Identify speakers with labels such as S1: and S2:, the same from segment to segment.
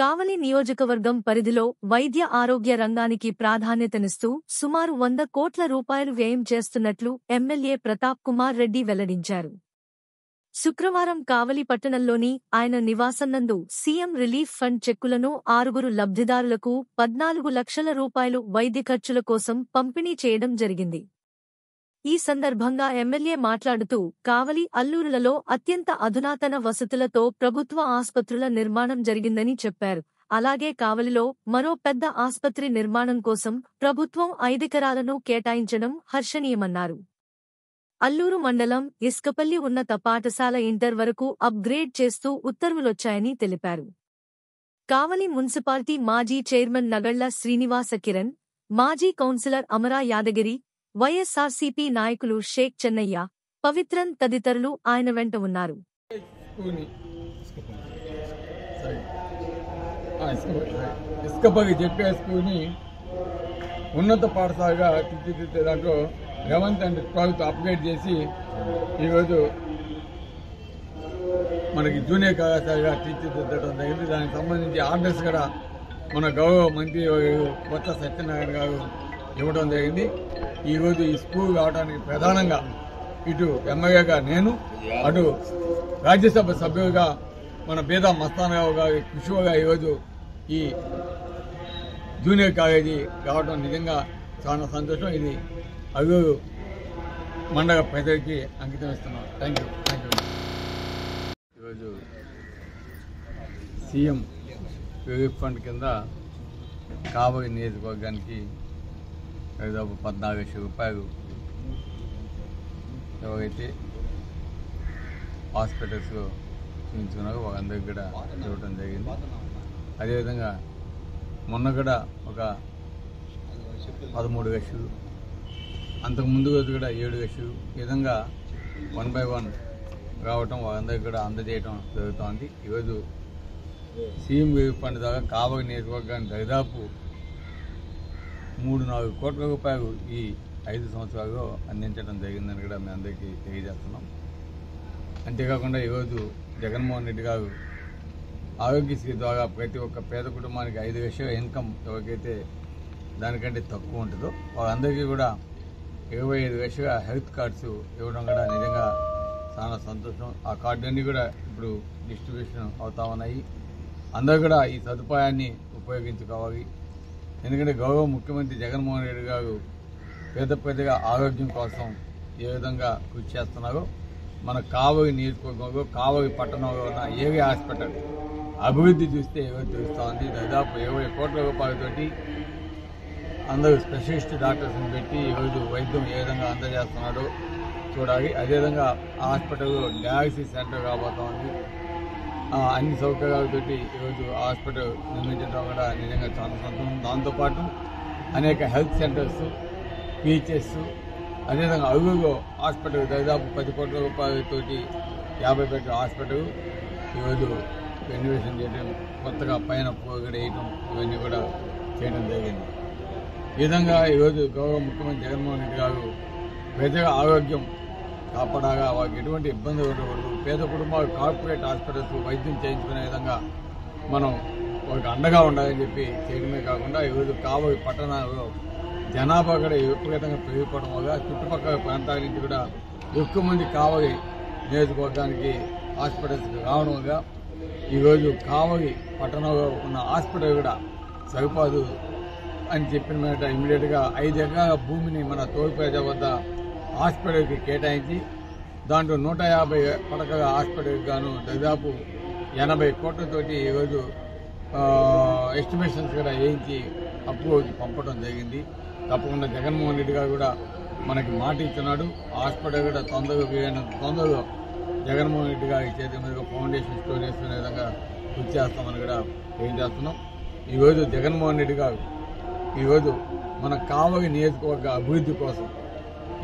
S1: కావలి నియోజకవర్గం పరిధిలో వైద్య ఆరోగ్య రంగానికి ప్రాధాన్యతనిస్తూ సుమారు 100 కోట్ల రూపాయలు వ్యయం చేస్తున్నట్లు ఎమ్మెల్యే ప్రతాప్ కుమార్ రెడ్డి వెల్లడించారు. శుక్రవారం కావలి పట్టణంలోని ఆయన నివాసంనందు సీఎం రిలీఫ్ ఫండ్ చెక్కులను 6 లబ్ధిదారులకు 14 లక్షల రూపాయలు వైద్య ఖర్చుల కోసం పంపిణీ చేయడం జరిగింది. ఈ సందర్భంగా ఎమ్మెల్యే మాట్లాడుతూ కావలి అల్లూరులలో అత్యంత అధునాతన వసతులతో ప్రభుత్వ ఆస్పత్రుల నిర్మాణం జరిగిందని చెప్పారు. అలాగే కావలిలో మరో పెద్ద ఆస్పత్రి నిర్మాణం కోసం ప్రభుత్వం 5 ఎకరాలను కేటాయించడం హర్షణీయమన్నారు. అల్లూరు మండలం ఇస్కపల్లి ఉన్నత పాఠశాల ఇంటర్ వరకు అప్గ్రేడ్ చేస్తూ ఉత్తర్వులొచ్చాయని తెలిపారు. కావలి మున్సిపాలిటీ మాజీ చైర్మన్ నగళ్ల శ్రీనివాస కిరణ్, మాజీ కౌన్సిలర్ అమరా యాదగిరి, వైఎస్ఆర్సీపీ నాయకులు షేక్ చెన్నయ్య, పవిత్రన్ తదితరులు ఆయన వెంట ఉన్నారు.
S2: ఇసుకపల్లి చెప్పేసుకుని ఉన్నత పాఠశాలగా తీర్చిదిద్దే దాంట్లో 11th and 12th అప్గ్రేడ్ చేసి ఈరోజు మనకి జూనియర్ కళాశాలగా తీర్చిదిద్దడం జరిగింది. దానికి సంబంధించి ఆర్డర్స్ కూడా మన గౌరవ మంత్రి కొత్త సత్యనారాయణ గారు ఇవ్వడం జరిగింది. ఈరోజు ఈ స్కూల్ రావడానికి ప్రధానంగా ఇటు ఎమ్మెల్యేగా నేను, అటు రాజ్యసభ సభ్యులుగా మన బేదా మస్తానరావు గారి కృషిగా ఈరోజు ఈ జూనియర్ కాలేజీ రావడం నిజంగా చాలా సంతోషం. ఇది అల్లూరు మండల ప్రజలకి అంకితం ఇస్తున్నాం. Thank you. ఈరోజు సీఎం రిలీఫ్ ఫండ్ కింద కావలి నియోజకవర్గానికి దాదాపు 14 లక్షల రూపాయలు ఎవరైతే హాస్పిటల్స్లో చూపించుకున్నారో వాళ్ళందరికీ కూడా ఇవ్వడం జరిగింది. అదేవిధంగా మొన్న కూడా ఒక 13 లక్షలు, అంతకుముందు రోజు కూడా 7 లక్షలు, ఈ విధంగా 1 by 1 రావటం వాళ్ళందరికీ కూడా అందజేయడం జరుగుతోంది. ఈరోజు సీఎం రిలీఫ్ ఫండ్ ద్వారా కావలి నియోజకవర్గానికి దాదాపు 3-4 కోట్ల రూపాయలు ఈ 5 సంవత్సరాల్లో అందించడం జరిగిందని కూడా మేము అందరికీ తెలియజేస్తున్నాం. అంతేకాకుండా ఈరోజు జగన్మోహన్ రెడ్డి గారు ఆరోగ్యశ్రీ ద్వారా ప్రతి ఒక్క పేద కుటుంబానికి 5 లక్షల ఇన్కమ్ ఎవరికైతే దానికంటే తక్కువ ఉంటుందో వాళ్ళందరికీ కూడా 25 లక్షల హెల్త్ కార్డ్స్ ఇవ్వడం కూడా నిజంగా చాలా సంతోషం. ఆ కార్డులన్నీ కూడా ఇప్పుడు డిస్ట్రిబ్యూషన్ అవుతా ఉన్నాయి. అందరూ కూడా ఈ సదుపాయాన్ని ఉపయోగించుకోవాలి. ఎందుకంటే గౌరవ ముఖ్యమంత్రి జగన్మోహన్ రెడ్డి గారు పేదగా ఆరోగ్యం కోసం ఏ విధంగా కృషి చేస్తున్నారో మన కావలి నియోజకవర్గంలో కావలి పట్టణంలో ఉన్న ఏరియా హాస్పిటల్ అభివృద్ధి చూస్తే ఏవో తెలుస్తూ ఉంది. దాదాపు 20 కోట్ల రూపాయలతోటి అందరూ స్పెషలిస్ట్ డాక్టర్స్ని పెట్టి ఈరోజు వైద్యం ఏ విధంగా అందజేస్తున్నాడో చూడాలి. అదేవిధంగా హాస్పిటల్లో డయాలసిస్ సెంటర్ కాబోతా ఉంది. అన్ని సౌకర్యాలతోటి ఈరోజు హాస్పిటల్ నిర్మించడం కూడా నిజంగా చాలా సంతోషం. దాంతోపాటు అనేక హెల్త్ సెంటర్స్, పిహెచ్ఎస్, అదేవిధంగా అల్లూరులో హాస్పిటల్ దాదాపు 10 కోట్ల రూపాయలతోటి 50 బెడ్ల హాస్పిటల్ ఈరోజు రెన్యువేషన్ చేయడం, కొత్తగా పైన పోగడ వేయటం, ఇవన్నీ కూడా చేయడం జరిగింది. ఈ విధంగా ఈరోజు గౌరవ ముఖ్యమంత్రి జగన్మోహన్ రెడ్డి గారు ప్రజల ఆరోగ్యం కాపాడగా వారికి ఎటువంటి ఇబ్బంది ఉండకూడదు, పేద కుటుంబాలు కార్పొరేట్ హాస్పిటల్స్ వైద్యం చేయించుకునే విధంగా మనం వారికి అండగా ఉండాలని చెప్పి చేయడమే కాకుండా ఈరోజు కావలి పట్టణాల్లో జనాభా కూడా విపరీతంగా పెరిగిపోవడం వల్ల చుట్టుపక్కల ప్రాంతాల నుంచి కూడా ఎక్కువ మంది కావలి నియోజకవర్గానికి హాస్పిటల్స్కి రావడం వల్ల ఈరోజు కావలి పట్టణంలో ఉన్న హాస్పిటల్ కూడా సరిపోదు అని చెప్పిన మీద ఇమ్మీడియట్గా 5 ఎకరాల భూమిని మన తోలుపేట వద్ద హాస్పిటల్కి కేటాయించి దాంట్లో 150 పడకల హాస్పిటల్కి గాను దాదాపు 80 కోట్లతోటి ఈరోజు ఎస్టిమేషన్స్ కూడా వేయించి అప్రూవల్కి పంపడం జరిగింది. తప్పకుండా జగన్మోహన్ రెడ్డి గారు కూడా మనకి మాట ఇస్తున్నాడు. హాస్పిటల్ కూడా తొందరగా జగన్మోహన్ రెడ్డి గారి చేతి మీదుగా ఫౌండేషన్ స్టోర్ వేసుకునే విధంగా కృషి చేస్తామని కూడా తెలియజేస్తున్నాం. ఈరోజు జగన్మోహన్ రెడ్డి గారు ఈరోజు మన కావలి నియోజకవర్గ అభివృద్ధి కోసం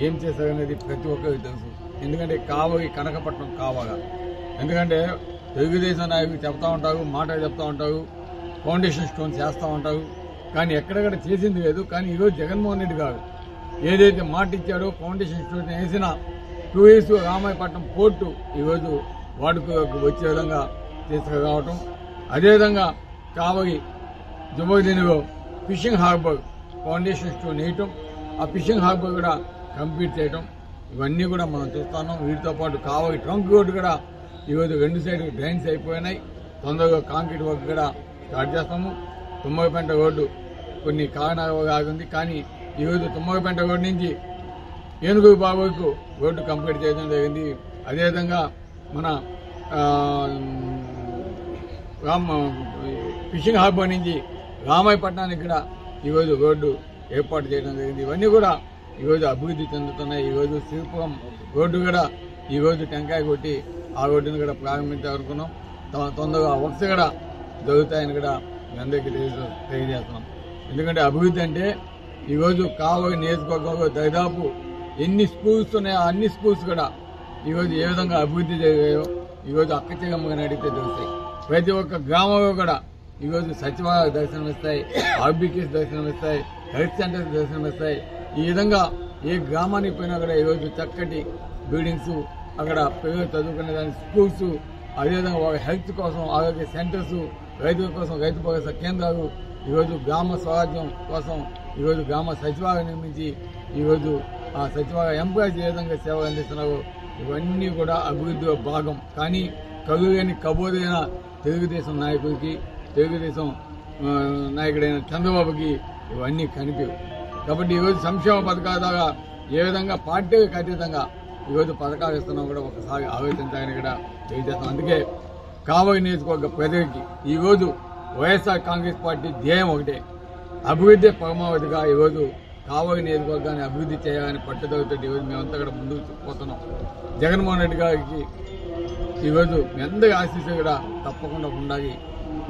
S2: ఏం చేశారనేది ప్రతి ఒక్కరికి తెలుసు. ఎందుకంటే కావలి కనకపట్నం కావాలా, ఎందుకంటే తెలుగుదేశం నాయకులు చెప్తా ఉంటారు, మాటలు చెప్తా ఉంటారు, ఫౌండేషన్ స్టోన్స్ చేస్తూ ఉంటారు, కానీ ఎక్కడెక్కడ చేసింది లేదు. కానీ ఈరోజు జగన్మోహన్ రెడ్డి గారు ఏదైతే మాట ఇచ్చాడో ఫౌండేషన్ స్టోన్ వేసిన 2 years రామాయపట్నం పోర్టు ఈరోజు వాడుకలోకి వచ్చే విధంగా తీసుకురావటం, అదేవిధంగా కావగి జుమోదినిలో ఫిషింగ్ హార్బర్ ఫౌండేషన్ స్టోన్ వేయటం, ఆ ఫిషింగ్ హార్బర్ కూడా కంప్లీట్ చేయటం, ఇవన్నీ కూడా మనం చూస్తున్నాం. వీటితో పాటు కావగి ట్రంక్ రోడ్డు కూడా ఈరోజు 2 సైడ్లు డ్రైన్స్ అయిపోయినాయి. తొందరగా కాంక్రీట్ వర్క్ కూడా స్టార్ట్ చేస్తాము. తుమ్మగపేంట రోడ్డు కొన్ని కారణాలు ఆగింది, కానీ ఈరోజు తుమ్మగపేంట రోడ్డు నుంచి ఏనుగు బాబుకు రోడ్డు కంప్లీట్ చేయడం జరిగింది. అదేవిధంగా మన ఫిషింగ్ హార్బర్ నుంచి రామాయపట్నానికి కూడా ఈరోజు రోడ్డు ఏర్పాటు చేయడం జరిగింది. ఇవన్నీ కూడా ఈరోజు అభివృద్ధి చెందుతున్నాయి. ఈరోజు శ్రీపురం రోడ్డు కూడా ఈరోజు టెంకాయ కొట్టి ఆ రోడ్డును కూడా ప్రారంభించాలనుకున్నాం. తొందరగా వర్క్స్ కూడా జరుగుతాయని కూడా మీ అందరికీ తెలియజేస్తున్నాం. ఎందుకంటే అభివృద్ధి అంటే ఈరోజు కావలి నియోజకవర్గంలో దాదాపు ఎన్ని స్కూల్స్ ఉన్నాయో అన్ని స్కూల్స్ కూడా ఈరోజు ఏ విధంగా అభివృద్ధి జరిగాయో ఈరోజు అక్కచెగమ్మగా అడిగితే తెలుస్తాయి. ప్రతి ఒక్క గ్రామంలో కూడా ఈరోజు సచివాలయ దర్శనం ఇస్తాయి, ఆర్బీకేస్ దర్శనం ఇస్తాయి, హెల్త్ సెంటర్స్ దర్శనం ఇస్తాయి. ఈ విధంగా ఏ గ్రామానికి పోయినా కూడా ఈరోజు చక్కటి బిల్డింగ్స్, అక్కడ పిల్లలు చదువుకునే దాని స్కూల్స్, అదేవిధంగా వాళ్ళ హెల్త్ కోసం ఆరోగ్య సెంటర్స్, రైతుల కోసం రైతు భరోసా కేంద్రాలు, ఈరోజు గ్రామ స్వరాజ్యం కోసం ఈరోజు గ్రామ సచివాలయం నిర్మించి ఈరోజు ఆ సచివాలయ ఎంప్లాయీస్ ఏ విధంగా సేవలు అందిస్తున్నారో ఇవన్నీ కూడా అభివృద్ధిలో భాగం. కానీ కలుగని కబోదైన తెలుగుదేశం నాయకుడికి, తెలుగుదేశం నాయకుడైన చంద్రబాబుకి ఇవన్నీ కనిపించవు. కాబట్టి ఈరోజు సంక్షేమ పథకాల ద్వారా ఏ విధంగా పార్టీలకు అతీతంగా ఈరోజు పథకాలు ఇస్తున్నాం కూడా ఒకసారి ఆలోచించాలని కూడా తెలియజేస్తాం. అందుకే కావలి నియోజకవర్గ ప్రజలకి ఈరోజు వైఎస్ఆర్ కాంగ్రెస్ పార్టీ ధ్యేయం ఒకటే, అభివృద్ధి పరమావధిగా ఈరోజు కావలి నియోజకవర్గాన్ని అభివృద్ధి చేయాలని పట్టుదలతో ఈరోజు మేమంతా కూడా ముందుకు పోతున్నాం. జగన్మోహన్ రెడ్డి గారికి ఈరోజు మీ అందరి ఆశీస్సులు కూడా తప్పకుండా ఉండాలి.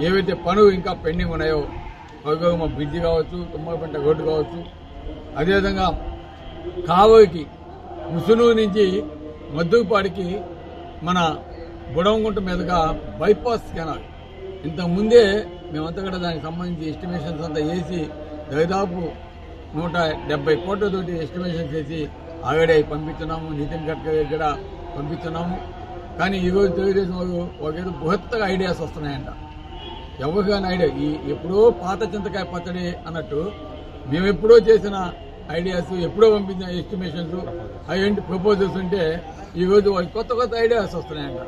S2: ఏవైతే పనులు ఇంకా పెండింగ్ ఉన్నాయో పగమ బ్రిడ్జి కావచ్చు, తుమ్మగపేంట రోడ్డు కావచ్చు, అదేవిధంగా కావలికి ముసునూరు నుంచి మద్దుపాడికి మన బుడవంగుంట మీదుగా బైపాస్ కెనాల్ ఇంతకుముందే మేమంతా కూడా దానికి సంబంధించి ఎస్టిమేషన్స్ అంతా వేసి దాదాపు 170 కోట్లతోటి ఎస్టిమేషన్స్ వేసి ఆగడే పంపిస్తున్నాము. నితిన్ గడ్కరీ కూడా పంపిస్తున్నాము. కానీ ఈరోజు తెలుగుదేశం వాళ్ళు ఒకేదో బృహత్తగా ఐడియాస్ వస్తున్నాయంట. ఎవరికైనా ఐడియా ఎప్పుడో పాత చింతకాయ పచ్చడి అన్నట్టు మేము ఎప్పుడో చేసిన ఐడియాస్, ఎప్పుడో పంపించిన ఎస్టిమేషన్స్, అవేంటి ప్రపోజల్స్ ఉంటే ఈరోజు వాళ్ళకి కొత్త కొత్త ఐడియాస్ వస్తున్నాయంట.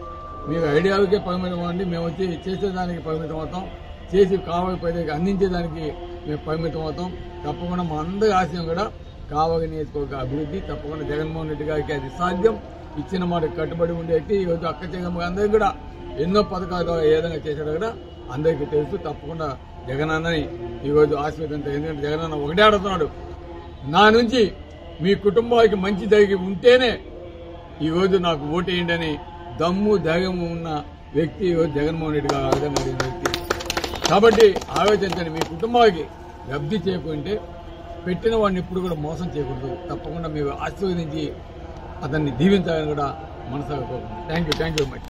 S2: మీరు ఐడియాలకే పరిమితం అవ్వండి, మేము వచ్చి చేసేదానికి పరిమితం అవుతాం, చేసి కావలి ప్రజలకు అందించేదానికి మేము పరిమితం అవుతాం. తప్పకుండా మా అందరి ఆశయం కూడా కావలి నియోజకవర్గ అభివృద్ధి. తప్పకుండా జగన్మోహన్ రెడ్డి గారికి అది సాధ్యం. ఇచ్చిన మాట కట్టుబడి ఉండే వ్యక్తి. ఈరోజు అక్కచెగమ్మ అందరికీ కూడా ఎన్నో పథకాలు ఏ విధంగా చేశాడో కూడా అందరికీ తెలుసు. తప్పకుండా జగనన్నని ఈరోజు ఆశీర్వదించారు. ఎందుకంటే జగనన్న ఒకటే అడుగుతున్నాడు, నా నుంచి మీ కుటుంబానికి మంచి జరిగి ఉంటేనే ఈరోజు నాకు ఓటేయండి అని దమ్ము ధైర్యం ఉన్న వ్యక్తి ఈరోజు జగన్మోహన్ రెడ్డి గారు అడగడం జరిగిన వ్యక్తి. కాబట్టి ఆలోచించండి, మీ కుటుంబానికి లబ్ధి చేయకుంటే పెట్టిన వాడిని ఇప్పుడు కూడా మోసం చేయకూడదు. తప్పకుండా మీరు ఆశీర్వదించి అతన్ని దీవించాలని కూడా మనసాగా కోరుకుంటున్నాను. Thank you very much.